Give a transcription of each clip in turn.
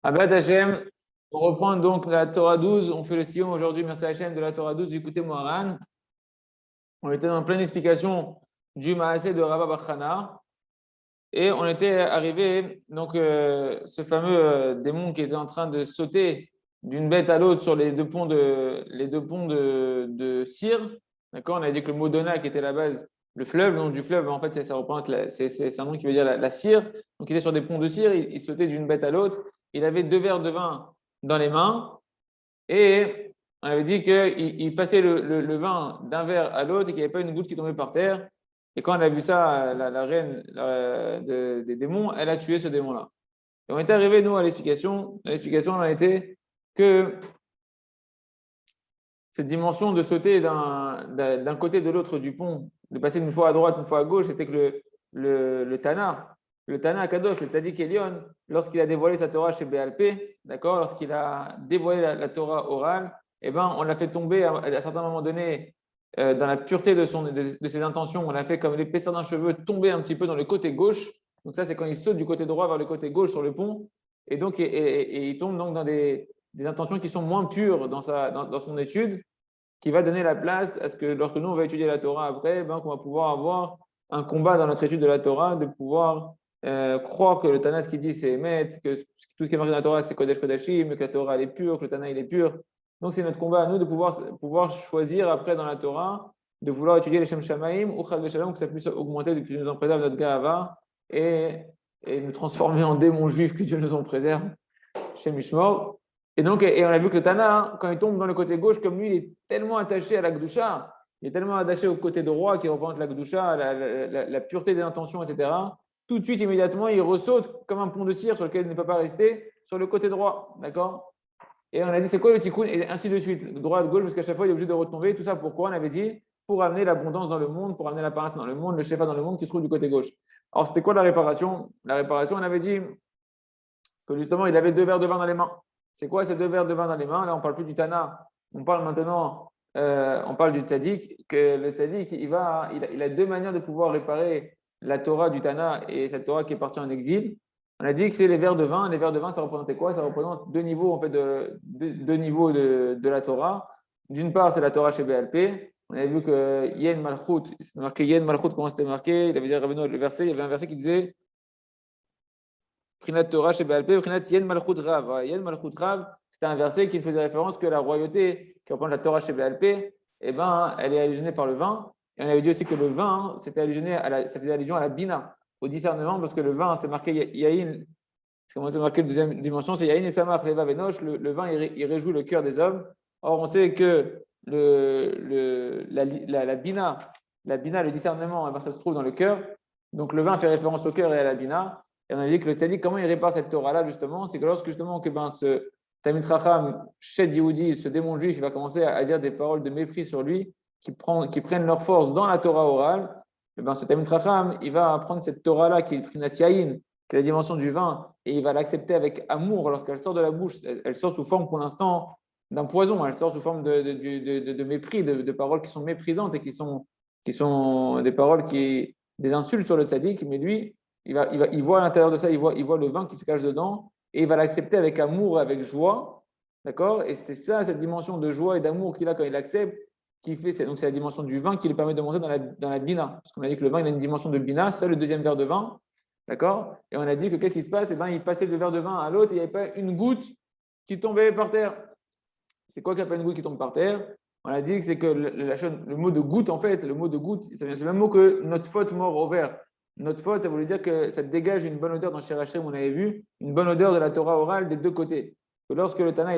Abad Hashem, on reprend donc la Torah 12. On fait le sillon aujourd'hui, merci Hashem, de la Torah 12 du côté Moharan. On était dans pleine explication du Maaseh de Rabba Bachana. Et on était arrivé, donc, ce fameux démon qui était en train de sauter d'une bête à l'autre sur les deux ponts de Syr. D'accord. On a dit que le mot Dona, qui était la base, le fleuve, le nom du fleuve, en fait, ça représente c'est un nom qui veut dire la Syr. Donc, il était sur des ponts de Syr, il sautait d'une bête à l'autre. Il avait 2 verres de vin dans les mains et on avait dit qu'il passait le vin d'un verre à l'autre et qu'il n'y avait pas une goutte qui tombait par terre. Et quand elle a vu ça, la reine des démons, elle a tué ce démon-là. Et on est arrivé, nous, à l'explication. L'explication, elle a été que cette dimension de sauter d'un côté de l'autre du pont, de passer une fois à droite, une fois à gauche, c'était que le Tana Kadosh, le Tzadik Elion, lorsqu'il a dévoilé sa Torah chez BLP, d'accord, lorsqu'il a dévoilé la Torah orale, eh ben, on l'a fait tomber à certains moments donnés dans la pureté de ses intentions. On l'a fait comme l'épaisseur d'un cheveu tomber un petit peu dans le côté gauche. Donc ça, c'est quand il saute du côté droit vers le côté gauche sur le pont. Et donc, il tombe donc dans des intentions qui sont moins pures dans son étude, qui va donner la place à ce que lorsque nous, on va étudier la Torah après, ben, qu'on va pouvoir avoir un combat dans notre étude de la Torah, de pouvoir croire que le Tana, ce qu'il dit, c'est Emet, que tout ce qui est marqué dans la Torah, c'est Kodesh Kodashim, que la Torah, elle est pure, que le Tana, il est pur. Donc, c'est notre combat à nous de pouvoir choisir après dans la Torah, de vouloir étudier les Shem Shamaim, ou Chad Veshalom, que ça puisse augmenter, que Dieu nous en préserve notre Gahava, et nous transformer en démons juifs, que Dieu nous en préserve, Shem Ishmor. Et donc, on a vu que le Tana, hein, quand il tombe dans le côté gauche, comme lui, il est tellement attaché à la Gdusha, il est tellement attaché au côté droit qui représente la Gdusha, la pureté des intentions, etc. Tout de suite, immédiatement, il ressaute comme un pont de cire sur lequel il ne peut pas rester, sur le côté droit. D'accord. Et on a dit, c'est quoi le tikkun? Et ainsi de suite, droite, gauche, parce qu'à chaque fois, il est obligé de retomber. Tout ça, pourquoi? On avait dit, pour amener l'abondance dans le monde, pour amener la paresse dans le monde, le shefa dans le monde qui se trouve du côté gauche. Alors, c'était quoi la réparation? La réparation, on avait dit que justement, il avait 2 verres de vin dans les mains. C'est quoi ces 2 verres de vin dans les mains? Là, on ne parle plus du Tana. On parle maintenant, on parle du Tzadik, que le Tzadik, il a 2 manières de pouvoir réparer la Torah du Tana et cette Torah qui est partie en exil. On a dit que c'est les verres de vin. Les verres de vin, ça représentait quoi? Ça représente 2 niveaux, en fait, deux niveaux de la Torah. D'une part, c'est la Torah chez BLP. On avait vu que Yen Malchut, c'est marqué Yen Malchut, comment c'était marqué? Il avait dit le verset, il y avait un verset qui disait Prinat Torah chez BLP, Prinat Yen Malchut Rav. Yen Malchut Rav, c'était un verset qui faisait référence que la royauté qui reprend la Torah chez BLP, eh ben, elle est allusionnée par le vin. Et on avait dit aussi que le vin, ça faisait allusion à la bina, au discernement, parce que le vin, c'est marqué Yahin, c'est marqué la deuxième dimension, c'est Yahin et Samach, Leva Venoch, le vin, il réjouit le cœur des hommes. Or, on sait que la bina, le discernement, eh ben, ça se trouve dans le cœur. Donc, le vin fait référence au cœur et à la bina. Et on a dit que le tzaddik, comment il répare cette Torah-là, justement? C'est que lorsque justement que ce Talmid Chacham, Shed Yehudi, ce démon juif, il va commencer à dire des paroles de mépris sur lui, qui prennent leur force dans la Torah orale, et ben, ce Talmid Chacham, il va prendre cette Torah-là, qui est Prinat Yahin, qui est la dimension du vin, et il va l'accepter avec amour lorsqu'elle sort de la bouche. Elle sort sous forme, pour l'instant, d'un poison, elle sort sous forme de mépris, de paroles qui sont méprisantes et qui sont des paroles des insultes sur le tzaddik, mais lui, il voit à l'intérieur de ça, il voit le vin qui se cache dedans et il va l'accepter avec amour, avec joie. D'accord. Et c'est ça, cette dimension de joie et d'amour qu'il a quand il accepte, qui fait. Donc, c'est la dimension du vin qui lui permet de monter dans la bina. Parce qu'on a dit que le vin, il a une dimension de bina, c'est le deuxième verre de vin. D'accord. Et on a dit que qu'est-ce qui se passe? Eh ben, il passait de verre de vin à l'autre et il n'y avait pas une goutte qui tombait par terre. C'est quoi qu'il n'y a pas une goutte qui tombe par terre? On a dit que c'est que le mot de goutte, en fait, le mot de goutte, c'est le même mot que notre faute mort au vert. Notre faute, ça voulait dire que ça dégage une bonne odeur dans Shir Hashem, on avait vu, une bonne odeur de la Torah orale des deux côtés. Que lorsque le Tana,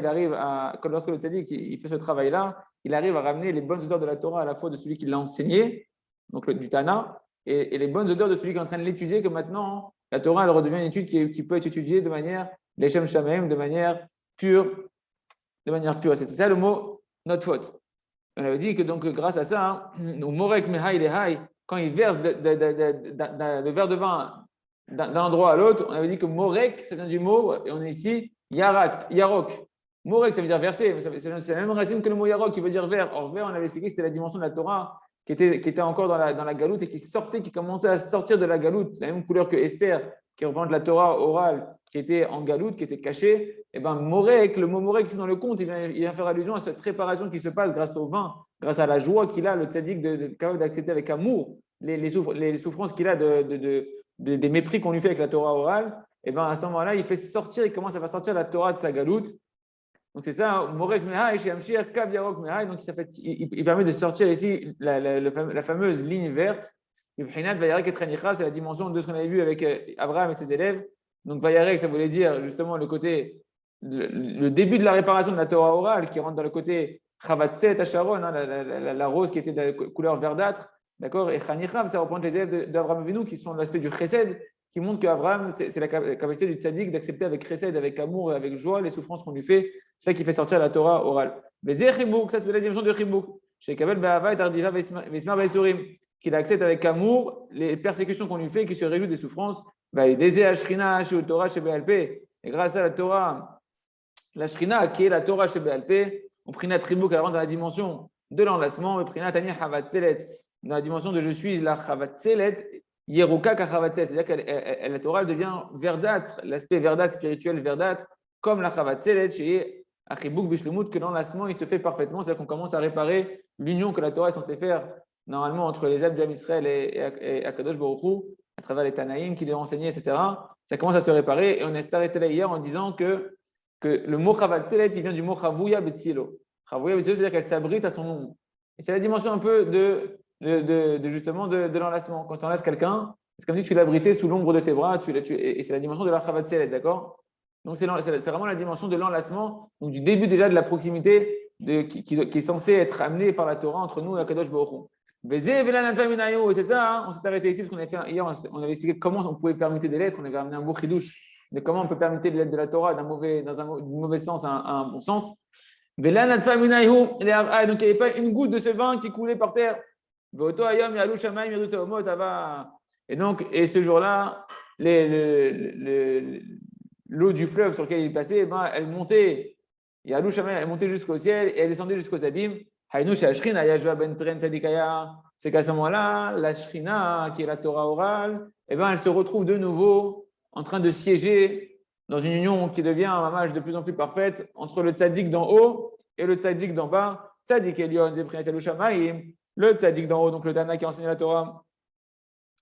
lorsque le Tzadik, il fait ce travail-là, il arrive à ramener les bonnes odeurs de la Torah à la fois de celui qui l'a enseigné, donc du Tana, et les bonnes odeurs de celui qui est en train de l'étudier, que maintenant, la Torah, elle redevient une étude qui peut être étudiée de manière, l'Eshem Shamaim, de manière pure. C'est ça le mot notre faute. On avait dit que donc grâce à ça, Morek Mehai Lehai, quand il verse le verre de vin d'un endroit à l'autre, on avait dit que Morek, ça vient du mot, et on est ici, Yarok. Morek, ça veut dire verser, c'est la même racine que le mot Yarok qui veut dire vert. Or, vert, on avait expliqué que c'était la dimension de la Torah qui était encore dans la galoute et qui commençait à sortir de la galoute, la même couleur que Esther, qui représente la Torah orale qui était en galoute, qui était cachée, et bien Morek, le mot Morek, c'est dans le conte, il vient faire allusion à cette réparation qui se passe grâce au vin, grâce à la joie qu'il a, le tzaddik, capable d'accepter avec amour les souffrances qu'il a des mépris qu'on lui fait avec la Torah orale. Et bien à ce moment-là, il fait sortir, il commence à faire sortir la Torah de sa galoute. Donc c'est ça, Morek Mehai, chez Amshir, Kav Yarok Mehai. Donc il permet de sortir ici la fameuse ligne verte. C'est la dimension de ce qu'on avait vu avec Abraham et ses élèves. Donc Vayarek, ça voulait dire justement le début de la réparation de la Torah orale qui rentre dans le côté Chavatset Asharon, la rose qui était de couleur verdâtre. D'accord. Et Chanichav, ça représente les élèves d'Abraham Avinu qui sont l'aspect du chesed, qui montre qu'Abraham, c'est la capacité du tzaddik d'accepter avec chesed, avec amour et avec joie les souffrances qu'on lui fait. C'est ça qui fait sortir la Torah orale. Mais Zechibuk, ça c'est la dimension de Chibuk. Chez Kabel Be'ava et Tardiva Vesmar Vesurim, qu'il accepte avec amour les persécutions qu'on lui fait, qui se réjouit des souffrances. Et grâce à la Torah, la Shrina, qui est la Torah chez Be'alpé, on prit notre Chibuk, elle rentre dans la dimension de l'enlacement, on prit notre Tani Chavatzelet, dans la dimension de je suis la Chavatzelet, Yeruka Kachavatzelet, c'est-à-dire que la Torah devient verdâtre, l'aspect verdâtre spirituel verdâtre, comme la Chavatzelet chez Achibuk Bishlumut, que l'enlacement il se fait parfaitement, c'est-à-dire qu'on commence à réparer l'union que la Torah est censée faire normalement entre les âmes d'Am Israël et Akadosh Baruch Hu, à travers les Tanaïm qui les ont enseignés, etc. Ça commence à se réparer et on est arrêté là hier en disant que le mot Chavatzelet, il vient du mot Chavuya Betzilo. Chavuya Betzilo, c'est-à-dire qu'elle s'abrite à son ombre. Et c'est la dimension un peu justement de l'enlacement. Quand tu enlaces quelqu'un, c'est comme si tu l'abritais sous l'ombre de tes bras, et c'est la dimension de la Chavatzelet, d'accord? Donc c'est vraiment la dimension de l'enlacement, donc du début déjà de la proximité qui est censée être amenée par la Torah entre nous et Akadosh Baruch Hu. C'est ça, hein, on s'est arrêté ici parce qu'on avait fait hier, on avait expliqué comment on pouvait permuter des lettres, on avait amené un beau chidouche de comment on peut permuter les lettres de la Torah d'un mauvais sens à un bon sens. Donc il n'y avait pas une goutte de ce vin qui coulait par terre. Et donc, et ce jour-là, l'eau du fleuve sur lequel il passait, elle montait, elle montait jusqu'au ciel et elle descendait jusqu'aux abîmes. C'est qu'à ce moment-là, la Shrina, qui est la Torah orale, elle se retrouve de nouveau en train de siéger dans une union qui devient un mamage de plus en plus parfaite entre le tzaddik d'en haut et le tzaddik d'en bas. Tzaddik Elion, Zeprinat Elushamaim, le tzaddik d'en haut, donc le Tana qui a enseigné la Torah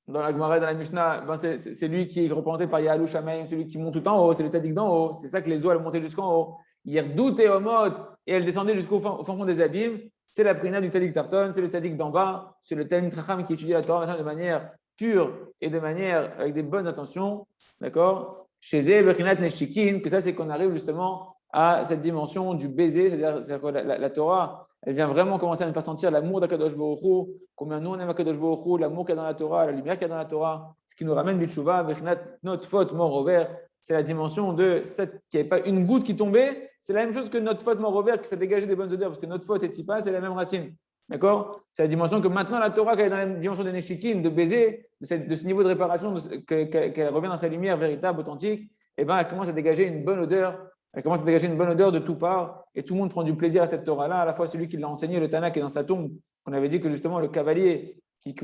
dans la Gemara, dans la Mishnah, c'est lui qui est représenté par Yahalou Shamaim, celui qui monte tout en haut, c'est le tzaddik d'en haut. C'est ça que les eaux, elles montaient jusqu'en haut. Yerdut et Omot, et elles descendaient jusqu'au fond des abîmes. C'est la prina du tzaddik Tarton, c'est le tzaddik d'en bas, c'est le Talmid Chacham qui étudie la Torah de manière pure et de manière avec des bonnes intentions. D'accord? Chez Zé, Bechinat Neshikin, que ça, c'est qu'on arrive justement à cette dimension du baiser, c'est-à-dire que la Torah, elle vient vraiment commencer à nous faire sentir l'amour d'Akadosh Baruch Hu, combien nous on aime Akadosh Baruch Hu, l'amour qu'il y a dans la Torah, la lumière qu'il y a dans la Torah, ce qui nous ramène Bitshuva, Bechinat, notre faute, mort au vert. C'est la dimension de cette qui n'y avait pas une goutte qui tombait. C'est la même chose que notre faute mort au vert, que ça dégageait des bonnes odeurs, parce que notre faute et tipa, c'est la même racine. D'accord? C'est la dimension que maintenant la Torah, qu'elle est dans la dimension de Neshikin, de baiser, de ce niveau de réparation, qu'elle revient dans sa lumière véritable, authentique, et ben elle commence à dégager une bonne odeur. Elle commence à dégager une bonne odeur de tout part, et tout le monde prend du plaisir à cette Torah-là, à la fois celui qui l'a enseigné, le Tana qui est dans sa tombe. On avait dit que justement le cavalier qui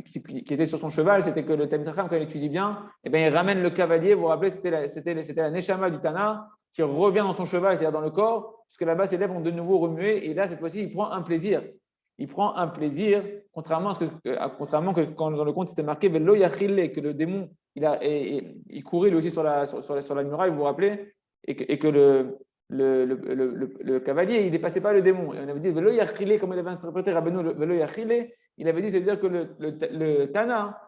était sur son cheval, c'était que le Talmid Chacham, quand il étudie bien, et bien il ramène le cavalier, vous vous rappelez, c'était la Neshama du Tana qui revient dans son cheval, c'est-à-dire dans le corps, puisque là-bas ses lèvres vont de nouveau remuer, et là, cette fois-ci, il prend un plaisir. Il prend un plaisir, contrairement que quand dans le conte c'était marqué Velo Yachille, que le démon, il courait lui aussi sur la muraille, vous vous rappelez, et que le cavalier, il ne dépassait pas le démon. Et on avait dit Velo Yachille, comme il avait interprété Rabbeinu, Velo Yachille, il avait dit, c'est-à-dire que le Tana,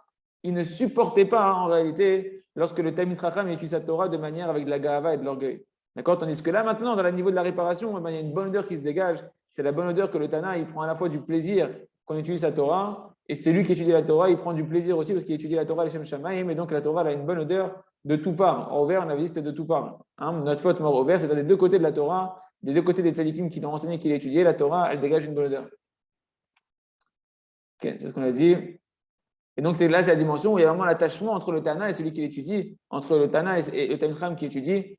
il ne supportait pas en réalité lorsque le Talmid Chacham étudie sa Torah de manière avec de la gahava et de l'orgueil. D'accord? Tandis que là, maintenant, dans le niveau de la réparation, il y a une bonne odeur qui se dégage. C'est la bonne odeur que le Tana, il prend à la fois du plaisir qu'on étudie sa Torah, et celui qui étudie la Torah, il prend du plaisir aussi parce qu'il étudie la Torah, les Shem Shamaim, et donc la Torah elle a une bonne odeur de tout part. En vert, on avait dit c'était de tout part. Notre faute mort au vert, c'est des deux côtés de la Torah, des deux côtés des tzadikim qui l'ont enseigné, qui l'ont étudié, la Torah, elle dégage une bonne odeur. Okay, c'est ce qu'on a dit. Et donc, c'est la dimension où il y a vraiment l'attachement entre le Tana et celui qui l'étudie, entre le Tana et le Talmid Chacham qui étudie,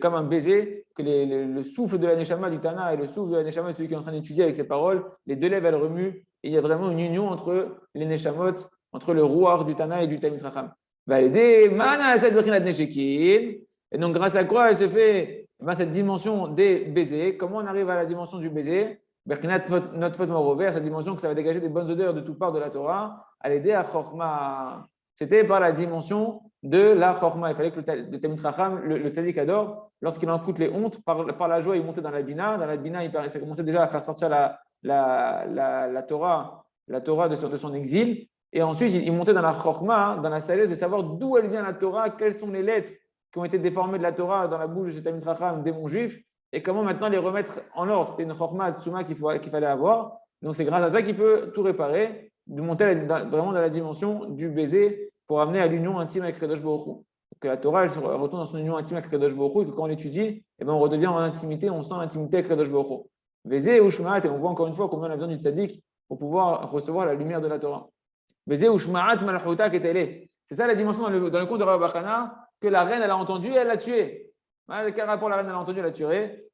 comme un baiser, que le souffle de la Neshama du Tana et le souffle de la Neshama de celui qui est en train d'étudier avec ses paroles, les deux lèvres, elles remuent, et il y a vraiment une union entre les Neshamot, entre le Ruach du Tana et du Talmid Chacham. va aider. Mana cette brinat neshekin. Et donc, grâce à quoi elle se fait cette dimension des baisers? Comment on arrive à la dimension du baiser? Notre faute morover, cette dimension que ça va dégager des bonnes odeurs de toutes parts de la Torah, à l'aider à Chorma. C'était par la dimension de la Chorma. Il fallait que le Talmid Chacham, le Tzadik Ador, lorsqu'il en coûte les hontes, par la joie, il montait dans la Bina. Dans la Bina, ça commençait déjà à faire sortir la Torah de son exil. Et ensuite, il montait dans la Chorma, dans la sagesse de savoir d'où elle vient la Torah, quelles sont les lettres qui ont été déformées de la Torah dans la bouche de ce Talmid Chacham, démon juif, et comment maintenant les remettre en ordre. C'était une Chorma Tsuma qu'il fallait avoir. Donc, c'est grâce à ça qu'il peut tout réparer, de monter vraiment dans la dimension du baiser pour amener à l'union intime avec Kadosh Baruch Hu. Que la Torah, elle retourne dans son union intime avec Kadosh Baruch Hu, et que quand on l'étudie, on redevient en intimité, on sent l'intimité avec Kadosh Baruch Hu. Baiser ou Shma'at, et on voit encore une fois combien on a besoin du tzaddik pour pouvoir recevoir la lumière de la Torah. Baiser ou Shma'at malchuta ketele. C'est ça la dimension dans le conte de Rabbi Bachana, que la reine, elle a entendu et elle l'a tué. Quel rapport la reine, elle a entendu et elle l'a tué?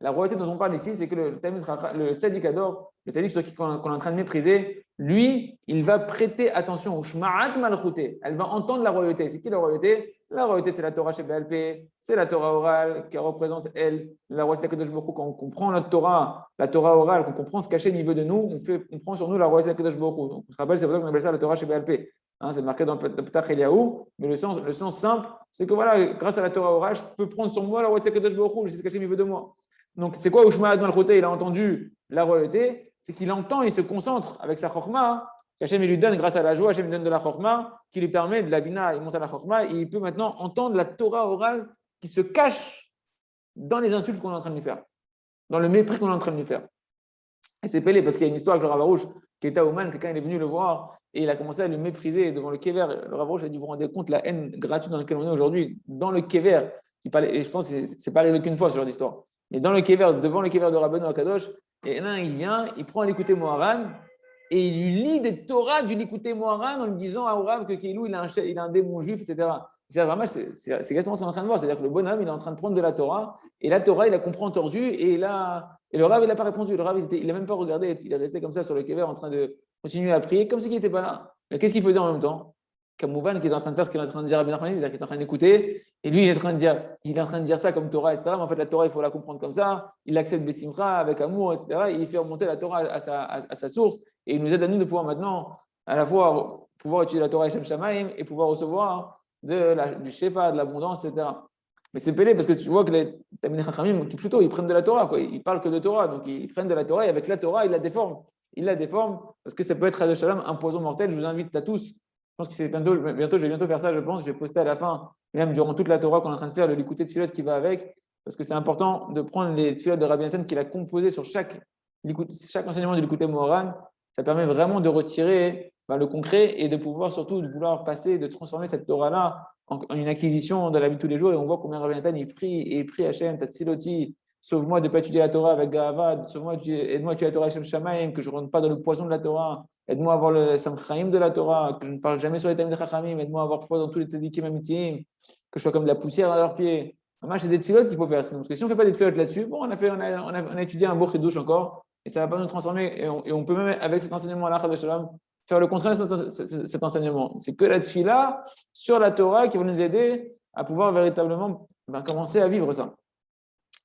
La royauté dont on parle ici, c'est que le tzaddik ador, le tzaddik sur qui qu'on est en train de mépriser, lui, il va prêter attention au shma'at malchuté. Elle va entendre la royauté. C'est qui la royauté? La royauté, c'est la Torah chez BLP, c'est la Torah orale qui représente, elle, la royauté de Kadosh Baruch Hu. Quand on comprend la Torah orale, quand on comprend ce caché au niveau de nous, on prend sur nous la royauté de Kadosh Baruch Hu. Donc, on se rappelle, c'est pour ça qu'on appelle ça la Torah chez BLP. C'est marqué dans le Petach Eliyahu, mais le sens simple, c'est que voilà, grâce à la Torah orale, je peux prendre sur moi la royauté de Kadosh Baruch Hu, je sais ce caché au niveau de moi. Donc, c'est quoi Ushma Adman Al-Khoté? Il a entendu la royauté, c'est qu'il entend, il se concentre avec sa chorma, qu'Hachem lui donne, grâce à la joie, Hachem lui donne de la chorma, qui lui permet de la bina, il monte à la chorma, et il peut maintenant entendre la Torah orale qui se cache dans les insultes qu'on est en train de lui faire, dans le mépris qu'on est en train de lui faire. Et c'est Pélé, parce qu'il y a une histoire avec le Rav Arush, qui était à Ouman, quelqu'un est venu le voir, et il a commencé à le mépriser devant le Kever. Le Rav Arush a dit, vous vous rendez compte la haine gratuite dans laquelle on est aujourd'hui, dans le Kever. Il parlait, et je pense que ce n'est pas arrivé qu'une fois, ce genre d'histoire. Mais dans le Kever, devant le Kever de Rabbeinu Akadosh, et là, il vient, il prend l'écouté Moharan, et il lui lit des Torahs du l'écouté Moharan en lui disant à Ourav que Keilou, il a un démon juif, etc. C'est exactement ce qu'on est en train de voir. C'est-à-dire que le bonhomme, il est en train de prendre de la Torah, et la Torah, il la comprend tordue, et le Rav, il n'a pas répondu. Le Rav, il n'a même pas regardé. Il est resté comme ça sur le Kever en train de continuer à prier, comme si il n'était pas là. Mais qu'est-ce qu'il faisait en même temps? Kamouvan qui est en train de faire ce qu'il est en train de dire à Ben Armanis, c'est-à-dire qu'il est en train d'écouter, et lui, il est en train de dire ça comme Torah, etc. Mais en fait, la Torah, il faut la comprendre comme ça. Il accepte Bessimcha avec amour, etc. Et il fait remonter la Torah à sa source. Et il nous aide à nous de pouvoir maintenant, à la fois, pouvoir utiliser la Torah Hashem Shamaim et pouvoir recevoir du Shefa, de l'abondance, etc. Mais c'est pélé parce que tu vois que les Talmidei Chachamim, plutôt, ils prennent de la Torah, quoi. Ils parlent que de Torah. Donc, ils prennent de la Torah et avec la Torah, ils la déforment. Ils la déforment parce que ça peut être, Shalom, un poison mortel. Je vous invite à tous. Je pense que c'est bientôt, je vais bientôt faire ça, je pense. Je vais poster à la fin, même durant toute la Torah qu'on est en train de faire, le l'écouter de Tfilote qui va avec, parce que c'est important de prendre les Tfilote de Rabbi Nathan qu'il a composé sur chaque enseignement du l'écouter Moharan. Ça permet vraiment de retirer le concret et de pouvoir surtout de vouloir passer, de transformer cette Torah-là en une acquisition de la vie de tous les jours. Et on voit combien Rabbi Nathan il prie Hachem, Tatsiloti, sauve-moi de ne pas étudier la Torah avec Gahava, sauve-moi, aide-moi à étudier la Torah Hachem Shamaim, que je ne rentre pas dans le poison de la Torah. Aide-moi à avoir le Samchaim de la Torah, que je ne parle jamais sur les Talmidei Chachamim. Aide-moi à avoir foi dans tous les tzadikim amitim, que je sois comme de la poussière à leurs pieds. C'est des tfilotes qu'il faut faire. Parce que si on ne fait pas des tfilotes là-dessus, bon, on a étudié un beau chidouche encore, et ça ne va pas nous transformer. Et on peut même, avec cet enseignement-là, faire le contraire de cet enseignement. C'est que la tfila sur la Torah qui va nous aider à pouvoir véritablement commencer à vivre ça.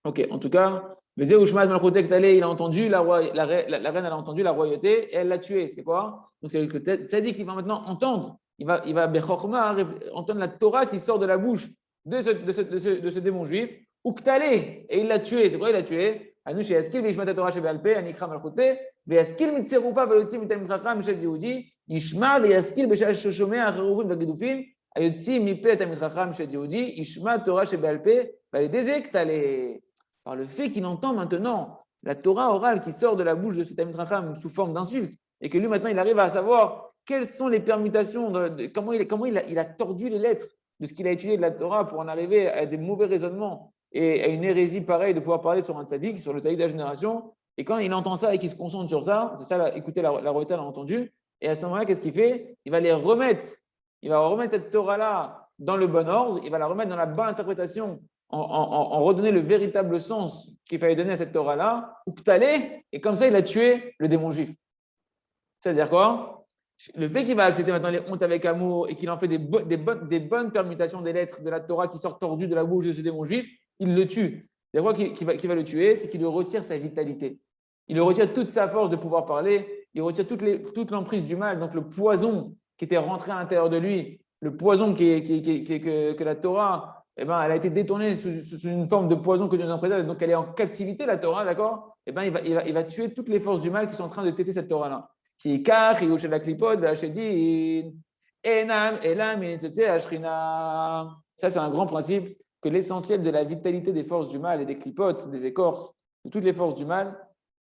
Ok, en tout cas. Il a entendu la reine, elle a entendu la royauté et elle l'a tué. C'est quoi? Donc c'est que le tzaddik qui va maintenant entendre, il va bechorma entendre la Torah qui sort de la bouche de ce démon juif. Uktalé, et il l'a tué. C'est quoi il l'a tué? Anush yaskil v'yishmat Torah shebe'alpe anikra malchute v'yaskil mitzerufa v'yotzi mitalmid chacham mishet Yehudi yishma v'yaskil b'sha'ah shomea acharuvim v'gidufim ayotzi mipeh talmid chacham mishet Yehudi yishma Torah shebe'alpe v'yedezek talé. Par le fait qu'il entend maintenant la Torah orale qui sort de la bouche de ce Talmid Chacham sous forme d'insulte, et que lui maintenant il arrive à savoir quelles sont les permutations, comment il a tordu les lettres de ce qu'il a étudié de la Torah pour en arriver à des mauvais raisonnements et à une hérésie pareille de pouvoir parler sur un tzaddik, sur le tzaddik de la génération. Et quand il entend ça et qu'il se concentre sur ça, c'est ça, écoutez, la royauté l'a entendu, et à ce moment-là, qu'est-ce qu'il fait? Il va remettre cette Torah-là dans le bon ordre, il va la remettre dans la bonne interprétation, en redonner le véritable sens qu'il fallait donner à cette Torah-là, et comme ça, il a tué le démon juif. C'est-à-dire quoi? Le fait qu'il va accepter maintenant les hontes avec amour et qu'il en fait des bonnes permutations des lettres de la Torah qui sortent tordues de la bouche de ce démon juif, il le tue. Il y a quoi qui va le tuer? C'est qu'il lui retire sa vitalité. Il lui retire toute sa force de pouvoir parler, il retire toute l'emprise du mal, donc le poison qui était rentré à l'intérieur de lui, le poison que la Torah, eh ben, elle a été détournée sous une forme de poison que Dieu nous en préserve, donc elle est en captivité, la Torah, d'accord? Eh ben, il va tuer toutes les forces du mal qui sont en train de téter cette Torah-là. Ça, c'est un grand principe que l'essentiel de la vitalité des forces du mal et des clipotes, des écorces, de toutes les forces du mal,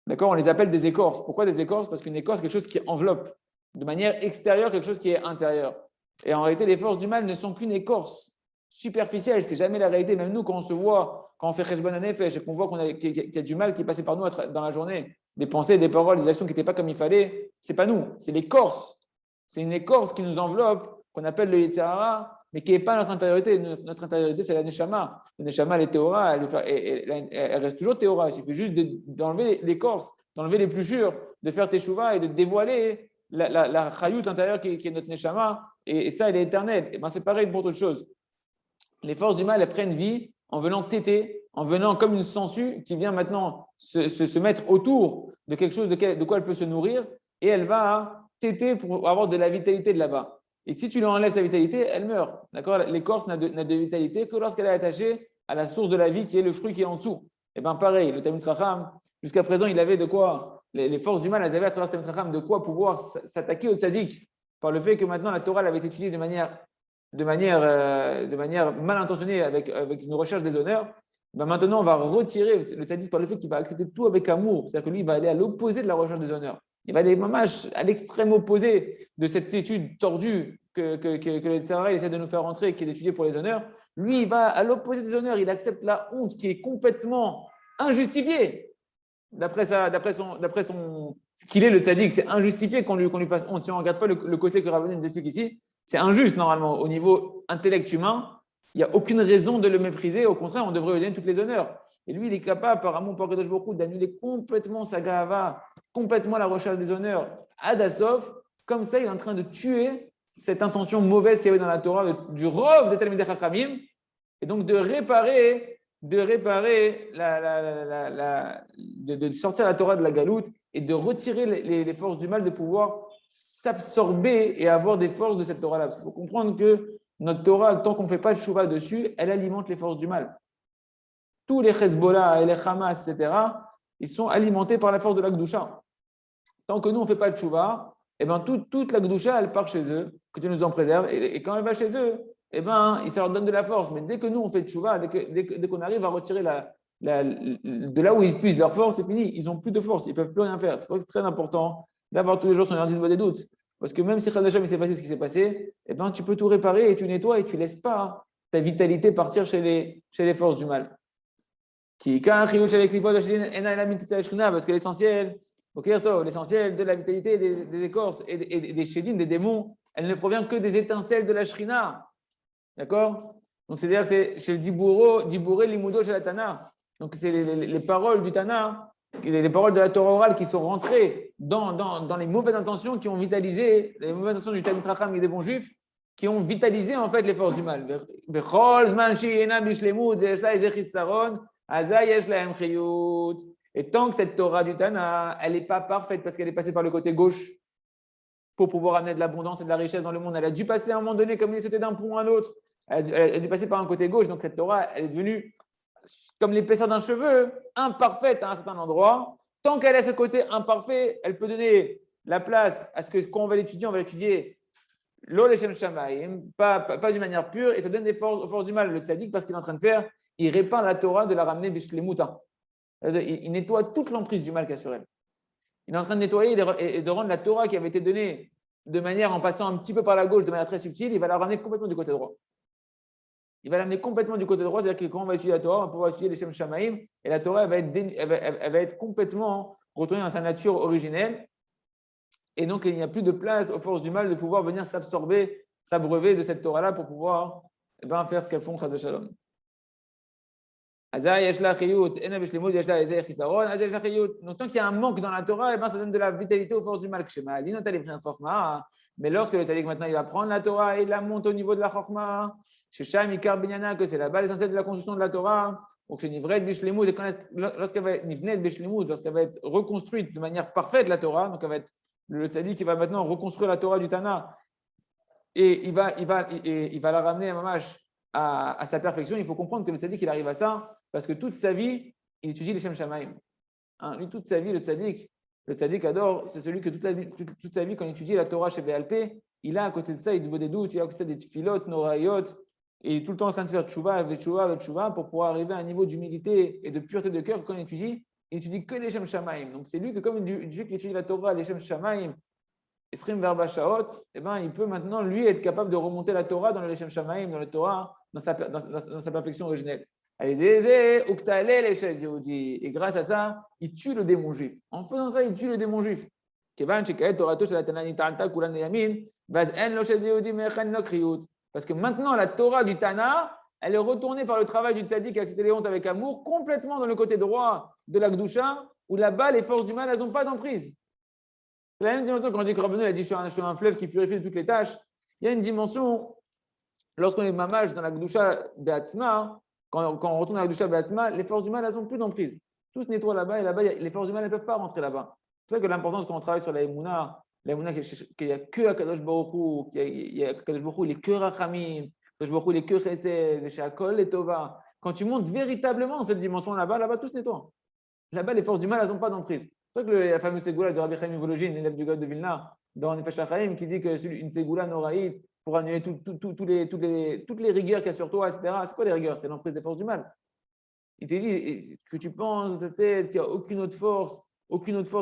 d'accord, on les appelle des écorces. Pourquoi des écorces? Parce qu'une écorce, c'est quelque chose qui enveloppe de manière extérieure quelque chose qui est intérieur. Et en réalité, les forces du mal ne sont qu'une écorce superficielle. C'est jamais la réalité. Même nous, quand on se voit, quand on fait Cheshbon Hanefesh et qu'on voit qu'il y a du mal qui est passé par nous dans la journée, des pensées, des paroles, des actions qui n'étaient pas comme il fallait, c'est pas nous, c'est l'écorce. C'est une écorce qui nous enveloppe, qu'on appelle le Yetzer Hara, mais qui n'est pas notre intériorité. Notre intériorité, c'est la Neshama. La Neshama, elle est Théora, elle reste toujours Théora. Il suffit juste d'enlever l'écorce, d'enlever les plûchures, de faire Teshuvah et de dévoiler la Chayut intérieure qui est notre Neshama. Et ça, elle est éternelle. Et ben, c'est pareil pour d'autres choses. Les forces du mal, elles prennent vie en venant téter, en venant comme une sangsue qui vient maintenant se mettre autour de quelque chose de quoi elle peut se nourrir, et elle va téter pour avoir de la vitalité de là-bas. Et si tu lui enlèves sa vitalité, elle meurt. D'accord? L'écorce n'a de vitalité que lorsqu'elle est attachée à la source de la vie qui est le fruit qui est en dessous. Et bien pareil, le Talmud Chacham, jusqu'à présent, il avait de quoi, les forces du mal, elles avaient à travers ce Talmud Chacham de quoi pouvoir s'attaquer au tzaddik par le fait que maintenant la Torah elle avait été étudiée de manière mal intentionnée avec une recherche des honneurs. Ben maintenant, on va retirer le tzaddik par le fait qu'il va accepter tout avec amour. C'est-à-dire que lui, il va aller à l'opposé de la recherche des honneurs. Il va aller à l'extrême opposé de cette étude tordue que le Tzara essaie de nous faire rentrer, qui est d'étudier pour les honneurs. Lui, il va à l'opposé des honneurs. Il accepte la honte qui est complètement injustifiée. D'après ce qu'il est, le tzaddik, c'est injustifié qu'on lui fasse honte. Si on ne regarde pas le côté que Ravoni nous explique ici, c'est injuste normalement. Au niveau intellect humain, il n'y a aucune raison de le mépriser. Au contraire, on devrait lui donner toutes les honneurs. Et lui, il est capable, par amour pour Kadosh Baruch Hu, d'annuler complètement sa gahava, complètement la recherche des honneurs à Dassof. Comme ça, il est en train de tuer cette intention mauvaise qu'il y avait dans la Torah du rov des Talmidei Chachamim, et donc de sortir la Torah de la galoute et de retirer les forces du mal, de pouvoir s'absorber et avoir des forces de cette Torah-là. Parce qu'il faut comprendre que notre Torah, tant qu'on ne fait pas de chouva dessus, elle alimente les forces du mal. Tous les Hezbollah et les Hamas, etc., ils sont alimentés par la force de la Gdusha. Tant que nous, on ne fait pas de chouva, eh ben, toute la Gdusha, elle part chez eux, que Dieu nous en préserve. Et quand elle va chez eux, eh ben, ça leur donne de la force. Mais dès que nous, on fait de chouva, dès qu'on arrive à retirer de là où ils puissent leur force, c'est fini. Ils n'ont plus de force, ils ne peuvent plus rien faire. C'est pour ça que c'est très important d'avoir tous les jours son lundi de des doutes. Parce que même si Khadajam, il s'est passé ce qui s'est passé, eh ben, tu peux tout réparer et tu nettoies et tu ne laisses pas ta vitalité partir chez les forces du mal. Parce que l'essentiel de la vitalité des écorces et des chédim, des démons, elle ne provient que des étincelles de la shrina. D'accord? Donc, c'est-à-dire, c'est chez le dibouré, limudo, chez la Tana. Donc, c'est les paroles du Tana, les paroles de la Torah orale qui sont rentrées dans les mauvaises intentions qui ont vitalisé, les mauvaises intentions du Talmud Chacham et des bons juifs, qui ont vitalisé en fait les forces du mal. Et tant que cette Torah du Tana, elle n'est pas parfaite parce qu'elle est passée par le côté gauche pour pouvoir amener de l'abondance et de la richesse dans le monde, elle a dû passer à un moment donné comme si c'était d'un pont à l'autre. Elle a dû passer par un côté gauche. Donc cette Torah, elle est devenue comme l'épaisseur d'un cheveu, imparfaite à un certain endroit. Tant qu'elle a ce côté imparfait, elle peut donner la place à ce que quand on va l'étudier l'eau leshem shamaim, pas d'une manière pure, et ça donne des forces aux forces du mal. Le tzaddik, parce qu'il est en train de faire, il répand la Torah de la ramener bishlemuta. Il nettoie toute l'emprise du mal qu'il y a sur elle. Il est en train de nettoyer et de rendre la Torah qui avait été donnée de manière en passant un petit peu par la gauche, de manière très subtile, il va la ramener complètement du côté droit. Il va l'amener complètement du côté droit, c'est-à-dire que quand on va étudier la Torah, on va pouvoir étudier les Shem Shamaim, et la Torah elle va être complètement retournée dans sa nature originelle. Et donc, il n'y a plus de place aux forces du mal de pouvoir venir s'abreuver de cette Torah-là pour pouvoir faire ce qu'elles font, Chas v'Shalom. Donc, tant qu'il y a un manque dans la Torah, eh ben, ça donne de la vitalité aux forces du mal. Mais lorsque le tzaddik maintenant il va prendre la Torah et il la monte au niveau de la Chorma, chez Sham Ikar Binyana, que c'est la base essentielle de la construction de la Torah, donc chez Nivret Bishlemut, lorsqu'elle va être lorsqu'elle va être reconstruite de manière parfaite la Torah, donc elle va être, le tzaddik qui va maintenant reconstruire la Torah du Tana et il va la ramener à Mamash à sa perfection. Il faut comprendre que le tzaddik il arrive à ça parce que toute sa vie il étudie les Shem Shamaim. Hein, lui, toute sa vie, le tzaddik adore, c'est celui que toute sa vie, quand il étudie la Torah chez BLP, il a à côté de ça, il des doutes, il a à côté de ça des tfilotes, norayot, et il est tout le temps en train de faire tchouva pour pouvoir arriver à un niveau d'humilité et de pureté de cœur quand il étudie que les Shem Shamaim. Donc c'est lui que, comme il étudie la Torah, les Shem Shamaim, Esrim Verba Shaot, eh ben, il peut maintenant, lui, être capable de remonter la Torah dans le Shem Shamaim, dans la Torah, dans sa perfection originelle. Et grâce à ça, il tue le démon juif. En faisant ça, il tue le démon juif. Parce que maintenant, la Torah du Tana, elle est retournée par le travail du tzaddik qui a accepté les hontes avec amour, complètement dans le côté droit de la Gdusha, où là-bas, les forces du mal, elles n'ont pas d'emprise. C'est la même dimension quand on dit que Rabbeinu a dit je suis un fleuve qui purifie de toutes les tâches. Il y a une dimension, lorsqu'on est mamage dans la Gdusha Be'atzma, quand on retourne à la Gdusha Be'atzma, les forces du mal, elles n'ont plus d'emprise. Tout se nettoie là-bas et là-bas, les forces du mal, elles ne peuvent pas rentrer là-bas. C'est ça que l'importance quand on travaille sur la Emouna qu'il n'y a que Akadosh Baruch Hu, qu'il y a Akadosh Baruch Hu, il est que Rachamim, Akadosh Baruch Hu, il est que Chesed, Shakol et Tova. Quand tu montes véritablement dans cette dimension là-bas, tout se nettoie. Là-bas, les forces du mal, elles n'ont pas d'emprise. C'est pour ça que la fameuse Ségoula de Rabbi Chaim Vologine, l'élève du God de Vilna, dans Nefesh HaChaim, qui dit qu'une Ségoula noraïde pour annuler toutes les rigueurs qu'il y a sur toi, etc. C'est quoi les rigueurs? C'est l'emprise des forces du mal. Il te dit que tu penses de ta tête qu'il n'y a aucune autre force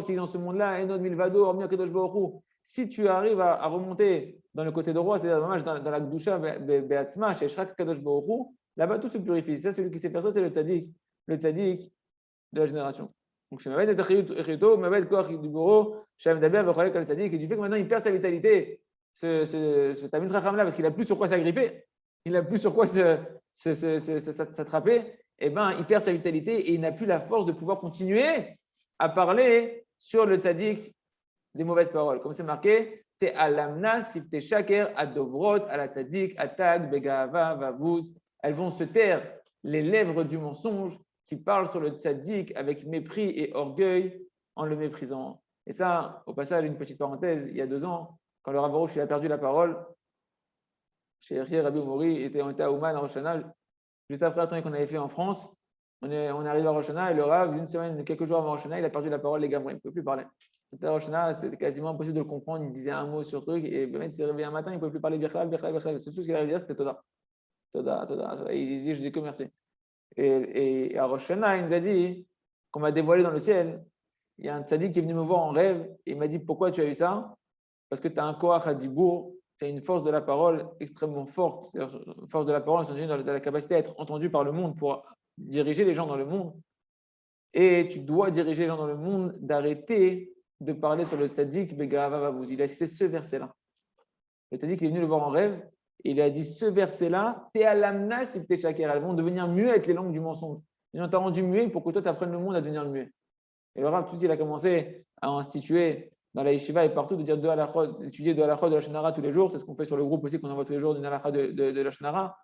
qui est dans ce monde-là, Enod Milvado, hormis Akadosh Baruch Hu. Si tu arrives à remonter dans le côté droit, c'est-à-dire dans la Gdusha Be'atzma, chez Shrak Akadosh Baruch Hu, là-bas tout se purifie. Ça, celui qui sait faire ça, c'est le tzaddik de la génération. Donc, et du fait que maintenant il perd sa vitalité, ce Tamid Racham là, parce qu'il n'a plus sur quoi s'agripper, il n'a plus sur quoi s'attraper, et ben, il perd sa vitalité et il n'a plus la force de pouvoir continuer à parler sur le tzaddik des mauvaises paroles. Comme c'est marqué, Te alamna sifte shaker adovrot ala tzaddik atag begava vavuz. Elles vont se taire les lèvres du mensonge qui parle sur le tzaddik avec mépris et orgueil en le méprisant. Et ça, au passage, une petite parenthèse, il y a 2 ans, quand le Rav Baruch a perdu la parole, chez Rabbi Mori était à Ouman à Rosh Hashanah, juste après la tournée qu'on avait fait en France, on est arrivé à Rosh Hashanah et le Rav, quelques jours avant Rosh Hashanah, il a perdu la parole, les gars, il ne pouvait plus parler. À Rosh Hashanah, c'était quasiment impossible de le comprendre, il disait un mot sur truc, et même il s'est réveillé un matin, il ne pouvait plus parler Birchal. La seule chose qu'il avait à dire, c'était Toda. Il disait, je dis que merci. Et à Rosh Hashanah, il nous a dit qu'on m'a dévoilé dans le ciel. Il y a un tzaddik qui est venu me voir en rêve et il m'a dit pourquoi tu as eu ça? Parce que tu as un koach hadibour, tu as une force de la parole extrêmement forte. Une force de la parole, dans la capacité à être entendu par le monde pour diriger les gens dans le monde. Et tu dois diriger les gens dans le monde d'arrêter de parler sur le tzaddik begava vavuz. Il a cité ce verset-là. Le tzaddik est venu le voir en rêve. Et il a dit ce verset-là, elles vont devenir muettes les langues du mensonge. Et on t'a rendu muet pour que toi tu apprennes le monde à devenir muet. Et le Rav, tout de suite, il a commencé à instituer dans la yeshiva et partout de dire étudier de halachot de la Shonara tous les jours. C'est ce qu'on fait sur le groupe aussi, qu'on envoie tous les jours d'une halakha de la Shonara.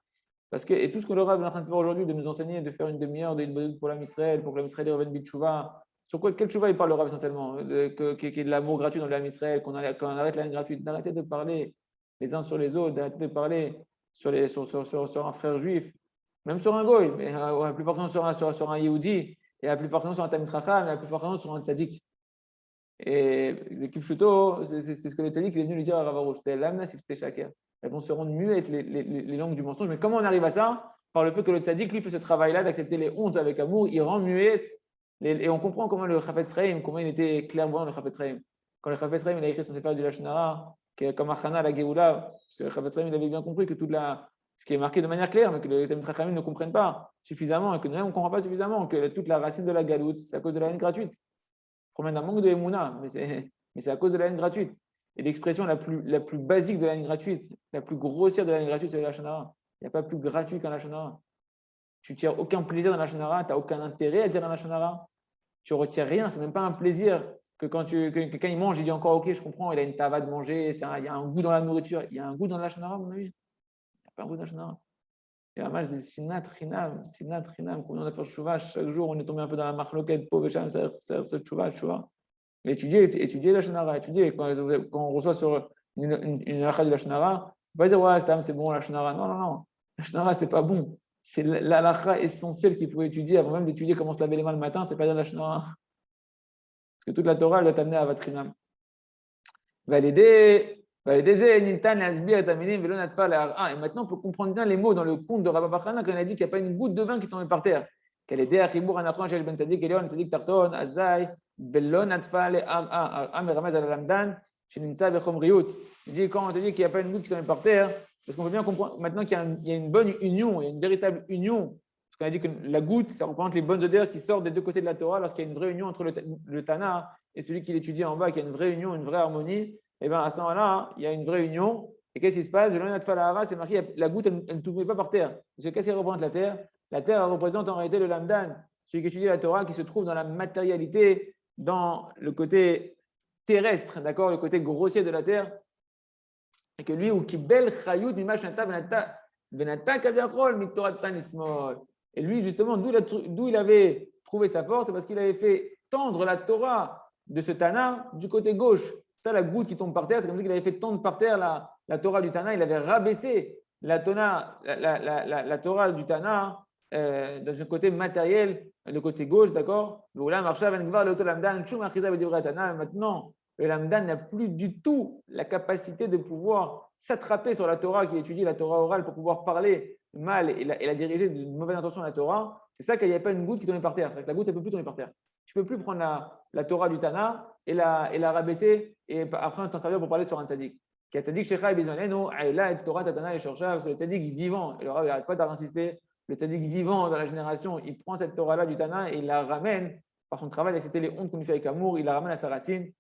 Et tout ce que le Rav est en train de faire aujourd'hui, de nous enseigner, de faire une demi-heure pour l'Am Israël, pour que l'Am Israël revienne bitchouva. Sur quel tchouva il parle le Rav essentiellement? Qu'il y ait de l'amour gratuit dans l'Am Israël, qu'on arrête la haine gratuite, d'arrêter de parler les uns sur les autres, d'arrêter de parler sur un frère juif, même sur un goy, mais la plupart du temps sur un Yehudi, et la plupart du temps sur un Tamid Chacham, et la plupart du temps sur un tzaddik. Et Zekib Shuto, c'est ce que le tzaddik est venu lui dire à Rav Arush, elles vont se rendre muettes les langues du mensonge. Mais comment on arrive à ça? Par le fait que le tzaddik, lui, fait ce travail-là d'accepter les hontes avec amour, il rend muette. Et on comprend comment le Chafetz Chaim, comment il était clairvoyant, le Chafetz Chaim. Quand le Chafetz Chaim il a écrit son Sefer du Lashon Hara, comme Achana la Géoula, parce que le Chafetz Chaim il avait bien compris que ce qui est marqué de manière claire, mais que les Tamid Chachamim ne comprennent pas suffisamment, et que nous on ne comprend pas suffisamment, que toute la racine de la galoute, c'est à cause de la haine gratuite. Ça provient d'un manque de Emouna, mais c'est à cause de la haine gratuite. Et l'expression la plus basique de la haine gratuite, la plus grossière de la haine gratuite, c'est le Lashon Hara. Il n'y a pas plus gratuit qu'un Lashon Hara. tu ne tires aucun plaisir dans la Lachon Hara, tu n'as aucun intérêt à dire un Lachon Hara. Tu ne retires rien, c'est même pas un plaisir que quand quelqu'un il mange, il dit encore ok, je comprends, il a une tava de manger, il y a un goût dans la nourriture. Il y a un goût dans la Lachon Hara, mon ami? Il n'y a pas un goût dans la Lachon Hara. Et la c'est sinat rinam, sinat rinam. Quand on a fait chouva, chaque jour, on est tombé un peu dans la marloquette, pauvre Cham, c'est chouva. Mais étudier la Shonara, étudier. Quand on reçoit sur une halakha de la Shonara, on va dire ouais, c'est bon la Shonara. Non, non, non. La Shonara, c'est pas bon. C'est la halakha essentielle qu'il faut étudier avant même d'étudier comment se laver les mains le matin, c'est pas dire la Shonara. Parce que toute la Torah, elle doit t'amener à Vatrinam. Et maintenant, on peut comprendre bien les mots dans le conte de Rabba Bachana quand on a dit qu'il n'y a pas une goutte de vin qui tombait par terre. Quelle est Achibur Anachon Shesh Ben Tzadik Elion Tzadik Tarton Azai Belon Atfal Am Ramaz Al Lamdan Shenimtza Bechom Riout. Il dit quand on te dit qu'il n'y a pas une goutte qui tombait par terre, parce qu'on peut bien comprendre maintenant qu'il y a une bonne union, il y a une véritable union. Parce qu'on a dit que la goutte, ça représente les bonnes odeurs qui sortent des deux côtés de la Torah lorsqu'il y a une vraie union entre le Tana et celui qui l'étudie en bas, qu'il y a une vraie union, une vraie harmonie. Et bien à ce moment-là, il y a une vraie union. Et qu'est-ce qui se passe? C'est marqué, la goutte, elle ne tombait pas par terre. Parce que qu'est-ce qui représente la terre? La terre elle représente en réalité le lamdan, celui qui étudie la Torah, qui se trouve dans la matérialité, dans le côté terrestre, d'accord, le côté grossier de la terre. Et que lui, ou qui bel chayut mimachnata venata kaviachol miktorat tanismol. Et lui, justement, d'où il avait trouvé sa force, c'est parce qu'il avait fait tendre la Torah de ce Tana du côté gauche. Ça, la goutte qui tombe par terre, c'est comme ça qu'il avait fait tendre par terre la Torah du Tana. Il avait rabaissé la Torah du Tana dans un côté matériel, le côté gauche, d'accord. Maintenant, le Lamdan n'a plus du tout la capacité de pouvoir s'attraper sur la Torah, qui étudie la Torah orale pour pouvoir parler mal et la diriger d'une mauvaise intention à la Torah. C'est ça qu'il n'y a pas une goutte qui tombait par terre. La goutte, elle ne peut plus tomber par terre. Tu ne peux plus prendre la Torah du Tana et la rabaisser et après t'en servir pour parler sur un tzaddik. Qui a tzaddik shecha et bizmanenu, aïla et Torah tatana et shorcha, parce que le tzaddik vivant, et le Rav n'arrête pas d'insister, le tzaddik vivant dans la génération, il prend cette Torah-là du Tana et il la ramène par son travail, et c'était les hontes qu'on lui fait avec amour, il la ramène à sa racine.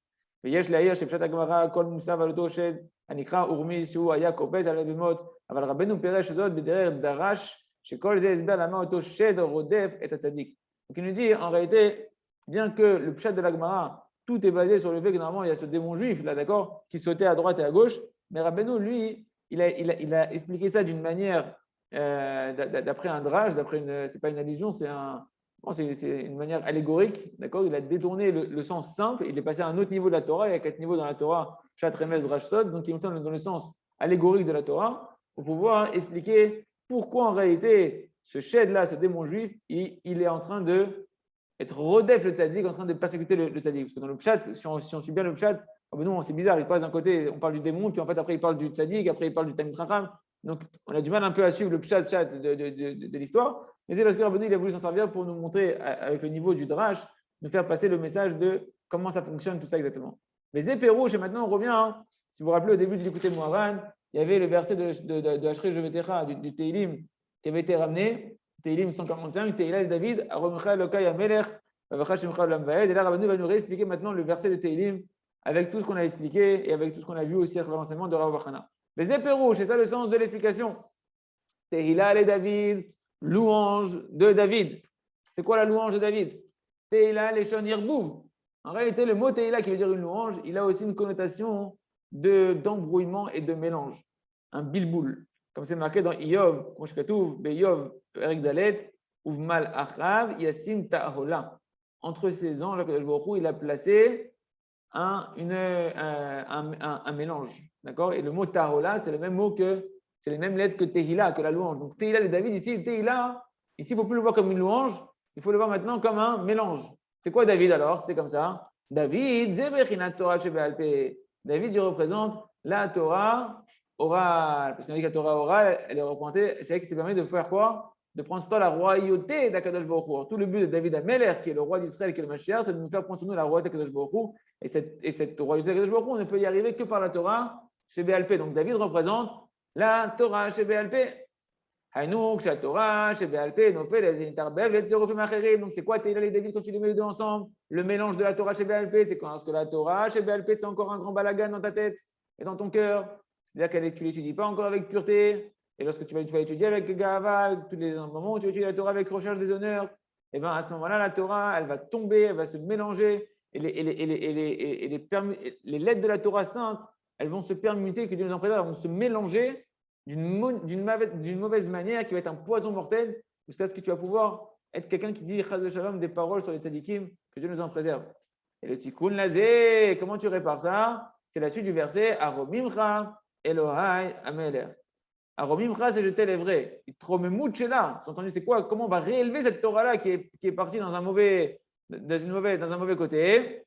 ויש להעיר שבפשט הגמרא כל מוסף על אותו שד הנקרא אורמיס שהוא היה קופץ על הבהמות, אבל רבנו פירש זאת בדרך דרש שכל זה הסבר למה אותו שד רודף את הצדיק. Donc il nous dit en réalité, bien que le pshat de la Gemara, tout est basé sur le fait que normalement il y a ce démon juif là, d'accord, qui sautait à droite et à gauche, mais Rabbeinu lui, il a expliqué ça d'une manière d'après un drage, c'est pas une allusion, c'est une manière allégorique, d'accord. Il a détourné le sens simple, il est passé à un autre niveau de la Torah. Il y a 4 niveaux dans la Torah, Pshat, Remez, Drash, Sod, donc il est dans le sens allégorique de la Torah pour pouvoir expliquer pourquoi en réalité ce shed-là, ce démon juif, il est en train de être rodef le tzaddik, en train de persécuter le tzaddik. Parce que dans le Pshat, si on suit bien le Pshat, oh ben non, c'est bizarre, il passe d'un côté, on parle du démon, puis en fait après il parle du tzaddik, après il parle du Talmid Chacham. Donc on a du mal un peu à suivre le Pshat de l'histoire. Mais c'est parce que Rabbeinu il a voulu s'en servir pour nous montrer, avec le niveau du Drash, nous faire passer le message de comment ça fonctionne, tout ça exactement. Mais Zéperouche, et maintenant on revient, hein, si vous vous rappelez au début de l'écouter de Moharan, il y avait le verset de Ashrei Jevetecha, du Teilim, qui avait été ramené, Teilim 145, Teila David, Aromecha Elokai Amelech, Vavacha Shemcha Olam Vaed. Et là, Rabbeinu va nous réexpliquer maintenant le verset de Teilim, avec tout ce qu'on a expliqué et avec tout ce qu'on a vu aussi à travers l'enseignement de Rav Bachana. Mais Zéperouche, c'est ça le sens de l'explication. Teila et David, louange de David. C'est quoi la louange de David? Teila leshon yirbouv. En réalité, le mot Teila qui veut dire une louange, il a aussi une connotation d'embrouillement et de mélange. Un bilboul. Comme c'est marqué dans Iyov, Moshkatouv, Beyov, Eric Dalet, Uvmal Achav, Yassim Ta'ahola. Entre ces anges, le Kadosh Baruch Hu, il a placé un mélange. D'accord? Et le mot Ta'ahola, c'est le même mot c'est les mêmes lettres que Tehila, que la louange. Donc Tehila de David, ici, Tehila, ici, il ne faut plus le voir comme une louange, il faut le voir maintenant comme un mélange. C'est quoi David alors? C'est comme ça. David, Zebechinat Torah Shebe'alpeh. David, il représente la Torah orale. Parce qu'on dit que la Torah orale, elle est représentée, c'est elle qui te permet de faire quoi? De prendre sur toi la royauté d'Akadosh Baruch Hu. Tout le but de David Amelech, qui est le roi d'Israël, qui est le Mashiach, c'est de nous faire prendre sur nous la royauté d'Akadosh Baruch Hu. Et cette royauté d'Akadosh Baruch Hu, on ne peut y arriver que par la Torah Shebe'alpeh. Donc David représente la Torah Shebe'alpeh. Donc c'est quoi Tehila et David quand tu les mets les deux ensemble? Le mélange de la Torah Shebe'alpeh, c'est quand la Torah Shebe'alpeh, c'est encore un grand balagan dans ta tête et dans ton cœur. C'est-à-dire que tu ne l'étudies pas encore avec pureté. Et lorsque tu vas étudier avec Gava, tous les moments où tu étudies la Torah avec recherche des honneurs, et bien à ce moment-là, la Torah, elle va tomber, elle va se mélanger, et les lettres de la Torah sainte, elles vont se permuter, que Dieu nous en préserve, elles vont se mélanger d'une mauvaise manière qui va être un poison mortel, jusqu'à ce que tu vas pouvoir être quelqu'un qui dit Chaz Shalom des paroles sur les tzadikim, que Dieu nous en préserve. Et le tikkun lazé, comment tu répares ça? C'est la suite du verset Aromimcha Elohai Ameler. Aromimcha, c'est je t'élèverai. Tromemouchela, entendu, c'est quoi? Comment on va réélever cette Torah-là qui est partie dans un mauvais côté?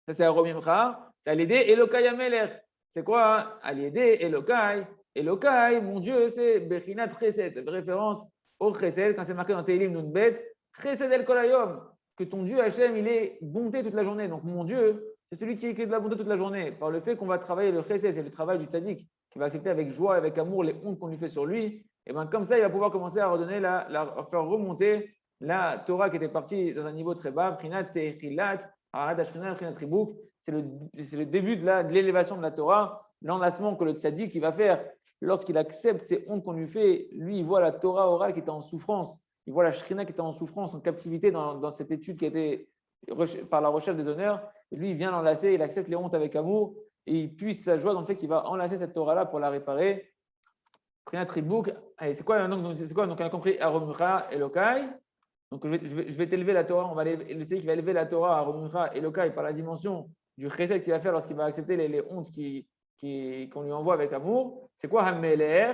Ça, c'est Aromimcha. C'est Aliédé Elokai Ameler. C'est quoi? Aliédé Elokai. Elokai, mon Dieu, c'est Bechinat Chesed. C'est une référence au Chesed, quand c'est marqué dans Tehillim Nunbet. Chesed El Kolayom. Que ton Dieu Hachem, il est bonté toute la journée. Donc, mon Dieu, c'est celui qui est de la bonté toute la journée. Par le fait qu'on va travailler le Chesed, c'est le travail du tzaddik, qui va accepter avec joie, avec amour les hontes qu'on lui fait sur lui. Et bien, comme ça, il va pouvoir commencer à redonner, faire remonter la Torah qui était partie dans un niveau très bas. Prinat Techilat, Arad Ashkenaz, Prinat Tribouk. C'est le début de l'élévation de la Torah, l'enlacement que le tzaddik va faire lorsqu'il accepte ces hontes qu'on lui fait. Lui, il voit la Torah orale qui était en souffrance. Il voit la Shrina qui était en souffrance, en captivité dans cette étude qui a été par la recherche des honneurs. Et lui, il vient l'enlacer, il accepte les hontes avec amour et il puise sa joie dans le fait qu'il va enlacer cette Torah-là pour la réparer. Prinat Tribouk, c'est quoi donc on a compris Aromcha Elokai. Donc je vais t'élever la Torah, on va essayer qu'il va élever la Torah Aromcha Elokai par la dimension du chesed qu'il va faire lorsqu'il va accepter les hontes qu'on lui envoie avec amour. C'est quoi Hameler?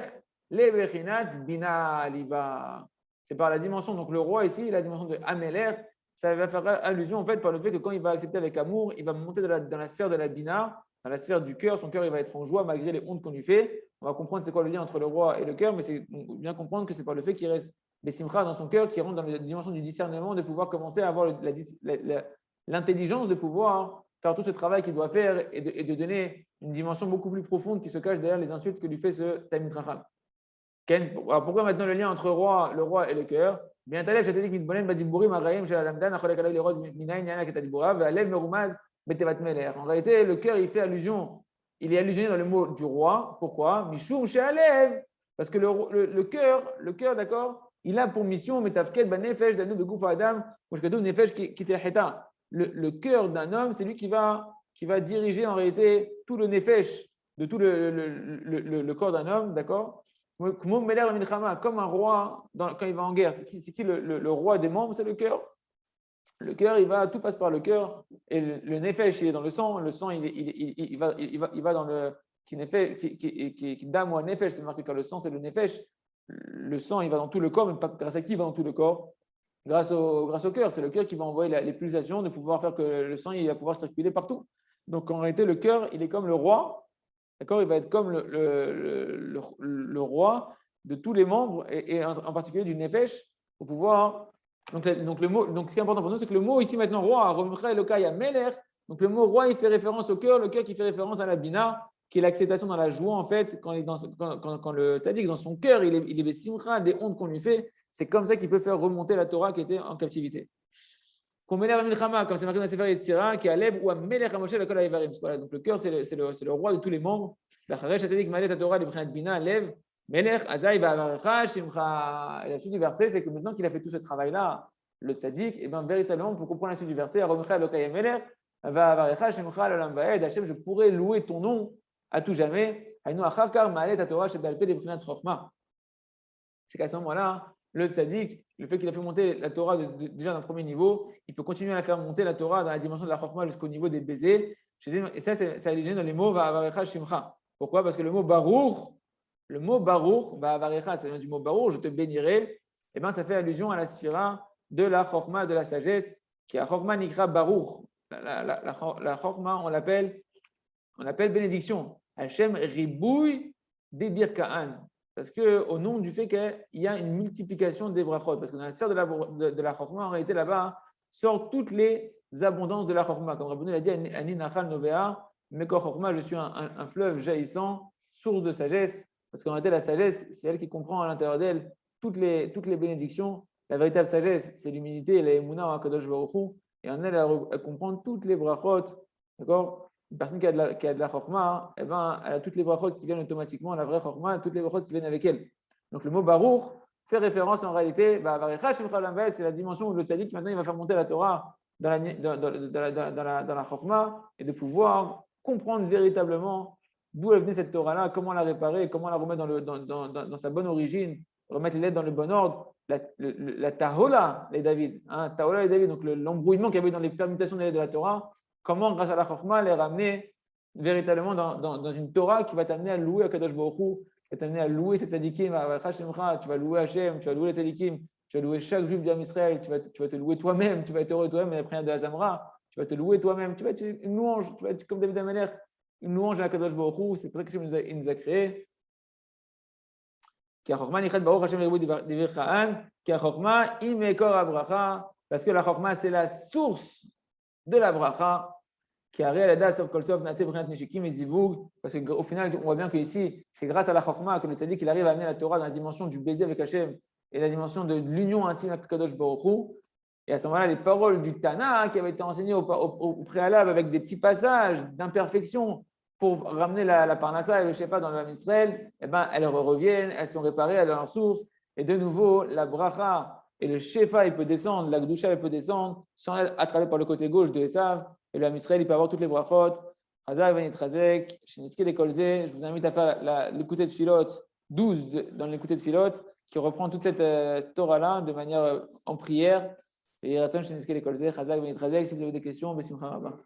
Les Bechinat Bina Liba. C'est par la dimension, donc le roi ici, la dimension de Ameler, ça va faire allusion en fait par le fait que quand il va accepter avec amour, il va monter dans la sphère de la Bina, dans la sphère du cœur, son cœur il va être en joie malgré les hontes qu'on lui fait. On va comprendre c'est quoi le lien entre le roi et le cœur, mais c'est bien comprendre que c'est par le fait qu'il reste des simchas dans son cœur, qui rentre dans la dimension du discernement, de pouvoir commencer à avoir l'intelligence de pouvoir faire tout ce travail qu'il doit faire et de donner une dimension beaucoup plus profonde qui se cache derrière les insultes que lui fait ce Talmid Chacham. Alors pourquoi maintenant le lien entre le roi et le cœur? Bien talef, j'ai dit que mitbonen badibourim araim shel alamdan acholek alay lerod minayin yana ketadibura ve'alev merumaz betevat meler. En réalité, le cœur, il fait allusion, il est allusionné dans le mot du roi. Pourquoi? Mishum she'alev. Parce que le cœur, d'accord, il a pour mission metafket banefesh danu begouf adam ou shkadu nefesh kiteheta. Le cœur d'un homme, c'est lui qui va diriger en réalité tout le nefesh de tout le corps d'un homme, d'accord? Comme un roi quand il va en guerre. C'est qui le roi des membres? C'est le cœur. Le cœur, tout passe par le cœur. Et le nefesh, il est dans le sang. Le sang, il va dans le qui dame ou nefesh. C'est marqué car le sang, c'est le nefesh. Le sang, il va dans tout le corps, mais pas grâce à qui il va dans tout le corps? Grâce au cœur. C'est le cœur qui va envoyer les pulsations de pouvoir faire que le sang il va pouvoir circuler partout. Donc en réalité, le cœur, il est comme le roi. D'accord, il va être comme le roi de tous les membres et en particulier du nefesh pour pouvoir. Donc ce qui est important pour nous, c'est que le mot ici maintenant roi, Romcha Elokai Ameler, donc le mot roi, il fait référence au cœur qui fait référence à la bina, qui est l'acceptation dans la joie en fait, quand le tzaddik dans son cœur, il est simcha des hontes qu'on lui fait, c'est comme ça qu'il peut faire remonter la Torah qui était en captivité. Comme c'est marqué dans la Sefer Yetzira, qui a lève ou à Melech Moshe le Kol Ha'Evarim. Donc le cœur, c'est le roi de tous les membres. La Torah, le Bina, lève, Melech, Azaï, Va'avarecha, Shimcha. Et la suite du verset, c'est que maintenant qu'il a fait tout ce travail-là, le tzaddik, et bien véritablement, pour comprendre la suite du verset, Aromecha Elokai Melech, Va'avarecha, Shimcha, L'Olam Va'ed, Hachem, je pourrais louer ton nom à tout jamais. Haïnu Achakar, Ma'alet, Torah, Shebal Peh, Brinat Chochma. C'est qu'à ce moment-là, le tzaddik, le fait qu'il a fait monter la Torah déjà d'un premier niveau, il peut continuer à la faire monter la Torah dans la dimension de la Chokhmah jusqu'au niveau des baisers. Et ça, c'est allusionné dans les mots Va'avarecha Shimcha. Pourquoi? Parce que le mot Baruch, Va'avarecha, ça vient du mot Baruch, je te bénirai, et bien ça fait allusion à la sphira de la Chokhmah, de la sagesse, qui est la Chokhmah Nikra Baruch. La Chokhmah, on l'appelle bénédiction. Hachem Ribouille Debir Ka'an. Parce qu'au nom du fait qu'il y a une multiplication des brachot, parce que dans la sphère de la Chokhmah, en réalité là-bas, sortent toutes les abondances de la Chokhmah. Comme Rabbeinu l'a dit, Ani Nachal Novea, Mekor Chokhmah, je suis un fleuve jaillissant, source de sagesse, parce qu'en réalité, la sagesse, c'est elle qui comprend à l'intérieur d'elle toutes les bénédictions. La véritable sagesse, c'est l'humilité, la Emunah, Akadosh Baruch Hu, et en elle, elle comprend toutes les brachot, d'accord, une personne qui a de la chorma, eh ben, elle a toutes les brachot qui viennent automatiquement, la vraie chorma, toutes les brachot qui viennent avec elle. Donc le mot baruch fait référence en réalité, c'est la dimension où le tzaddik maintenant il va faire monter la Torah dans la chorma et de pouvoir comprendre véritablement d'où est venue cette Torah-là, comment la réparer, comment la remettre dans sa bonne origine, remettre les lettres dans le bon ordre. La tahola, les David, tahola, les David, donc l'embrouillement qu'il y avait dans les permutations des lettres de la Torah, comment, grâce à la chorma, les ramener véritablement dans une Torah qui va t'amener à louer à Kadosh Baruch Hu, qui va t'amener à louer ces tzadikim, tu vas louer Hachem, tu vas louer les tzadikim, tu vas louer chaque juif d'Israël Israël, tu vas te louer toi-même, tu vas être heureux toi-même, la prière de Azamra, tu vas te louer toi-même, tu vas être une louange, tu vas être comme David Ameler, une louange à Kadosh Baruch Hu, c'est pour ça qu'il nous a créés. Parce que la chorma, c'est la source de la bracha, qui a réalisé sauf kolsov naseh brinat nishikim et zivug. Parce qu'au final, on voit bien qu'ici, c'est grâce à la chorma que le tzaddik il arrive à amener la Torah dans la dimension du baiser avec Hachem et la dimension de l'union intime avec Kadosh Baruch Hu. Et à ce moment-là, les paroles du Tana qui avaient été enseignées au préalable avec des petits passages d'imperfection pour ramener la parnassa et le shepa dans le Ham Israël, eh ben, elles reviennent, elles sont réparées, elles ont leur source. Et de nouveau, la bracha et le shefa, il peut descendre, la gdusha, il peut descendre, sans être attrapé par le côté gauche de Esav. Et le Ham Israël, il peut avoir toutes les brachot. Hazak, Vanit Razek, Shiniske les Kolze. Je vous invite à faire l'écouté de Philote 12 dans l'écouté de Philote, qui reprend toute cette Torah-là de manière en prière. Et Ratson Shiniske les Kolze, Hazak, Vanit Razek. Si vous avez des questions, Bessimcha Rabba.